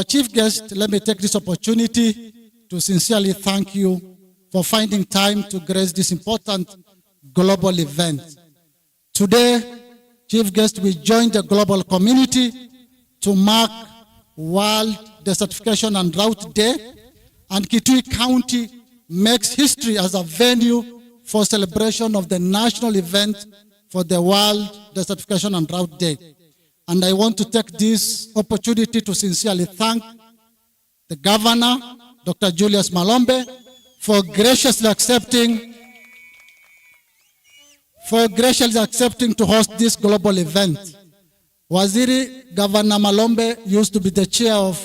chief guest, let me take this opportunity to sincerely thank you for finding time to grace this important global event. Today, chief guest, we join the global community to mark World Desertification and Drought Day, and Kitui County makes history as a venue for celebration of the national event for the World Desertification and Drought Day. And I want to take this opportunity to sincerely thank the Governor, Dr. Julius Malombe, for graciously accepting to host this global event. Waziri Governor Malombe used to be the chair of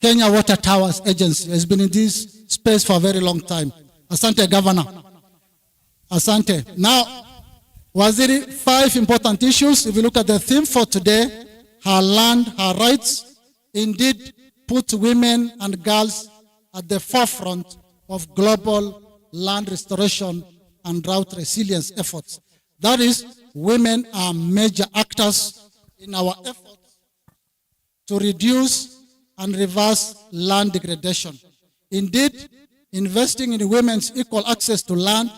Kenya Water Towers Agency. Has been in this space for a very long time. Asante, Governor. Asante. Now, Waziri, 5 important issues. If you look at the theme for today, her land, her rights, indeed put women and girls at the forefront of global land restoration and drought resilience efforts. That is, women are major actors in our efforts to reduce and reverse land degradation. Indeed, investing in women's equal access to land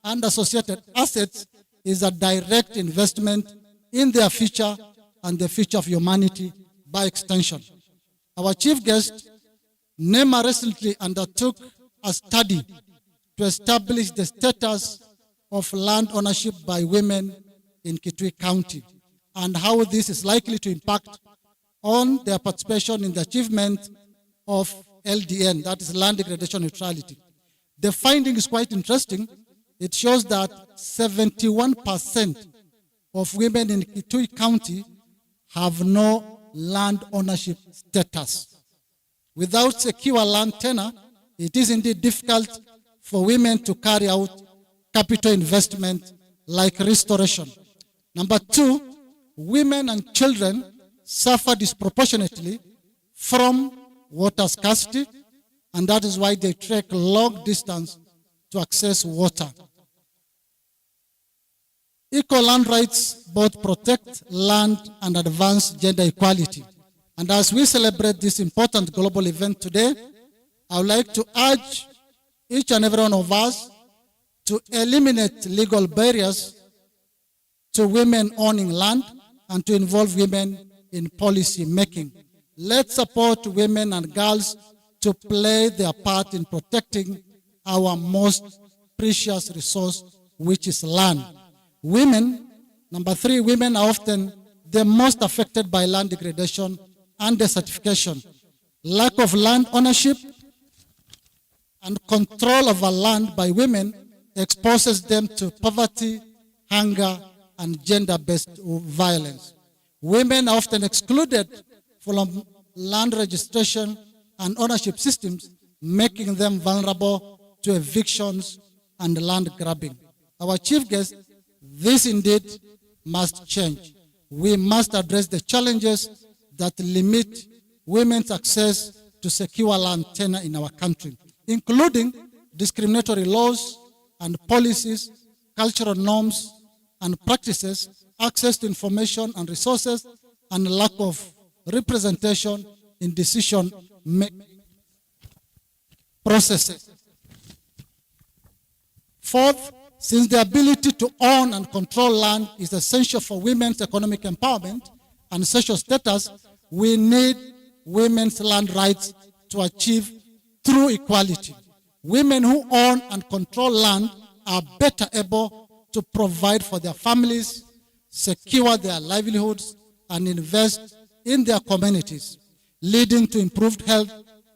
and associated assets is a direct investment in their future and the future of humanity by extension. Our chief guest, Nema, recently undertook a study to establish the status of land ownership by women in Kitui County and how this is likely to impact on their participation in the achievement of LDN, that is land degradation neutrality. The finding is quite interesting. It shows that 71% of women in Kitui County have no land ownership status. Without secure land tenure, it is indeed difficult for women to carry out capital investment like restoration. Number 2, women and children suffer disproportionately from water scarcity, and that is why they trek long distance to access water. Equal land rights both protect land and advance gender equality. And as we celebrate this important global event today, I would like to urge each and every one of us to eliminate legal barriers to women owning land and to involve women in policy making. Let's support women and girls to play their part in protecting our most precious resource, which is land. Women, number 3, women are often the most affected by land degradation and desertification. Lack of land ownership and control over land by women exposes them to poverty, hunger, and gender-based violence. Women are often excluded from land registration and ownership systems, making them vulnerable to evictions and land grabbing. Our chief guest, this indeed must change. We must address the challenges that limit women's access to secure land tenure in our country, including discriminatory laws and policies, cultural norms and practices, access to information and resources, and lack of representation in decision-making processes. 4th, since the ability to own and control land is essential for women's economic empowerment and social status, we need women's land rights to achieve true equality. Women who own and control land are better able to provide for their families, secure their livelihoods, and invest in their communities, leading to improved health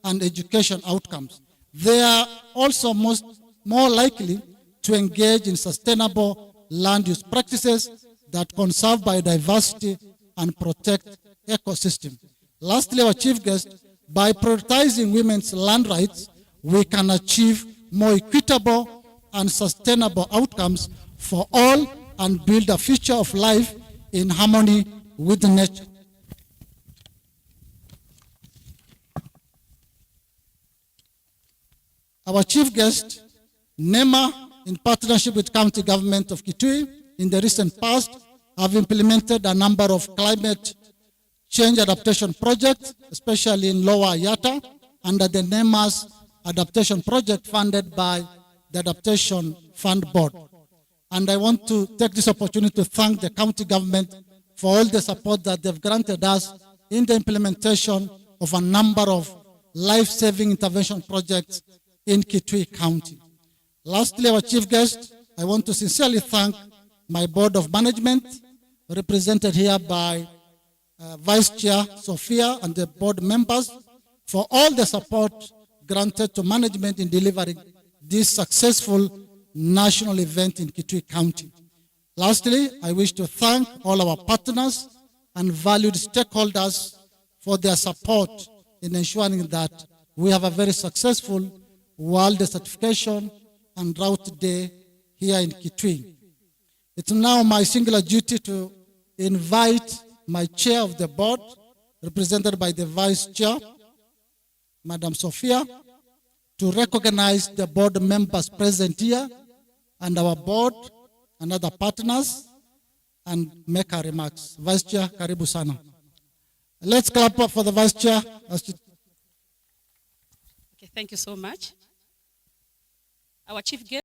and education outcomes. They are also more likely to engage in sustainable land use practices that conserve biodiversity and protect ecosystems. Lastly, our chief guest, by prioritizing women's land rights, we can achieve more equitable and sustainable outcomes for all and build a future of life in harmony with nature. Our chief guest, Nema, in partnership with County Government of Kitui, in the recent past, have implemented a number of climate change adaptation project, especially in Lower Yatta, under the Nema's adaptation project funded by the Adaptation Fund Board. And I want to take this opportunity to thank the county government for all the support that they've granted us in the implementation of a number of life-saving intervention projects in Kitui County. Lastly, our chief guest, I want to sincerely thank my board of management, represented here by Vice Chair Sophia and the board members, for all the support granted to management in delivering this successful national event in Kitui County. Lastly, I wish to thank all our partners and valued stakeholders for their support in ensuring that we have a very successful World Certification and Route Day here in Kitui. It's now my singular duty to invite my chair of the board, represented by the vice chair, Madam Sophia, to recognize the board members present here and our board and other partners and make her remarks. Vice Chair, karibu sana. Let's clap up for the Vice Chair. Okay, thank you so much. Our chief guest.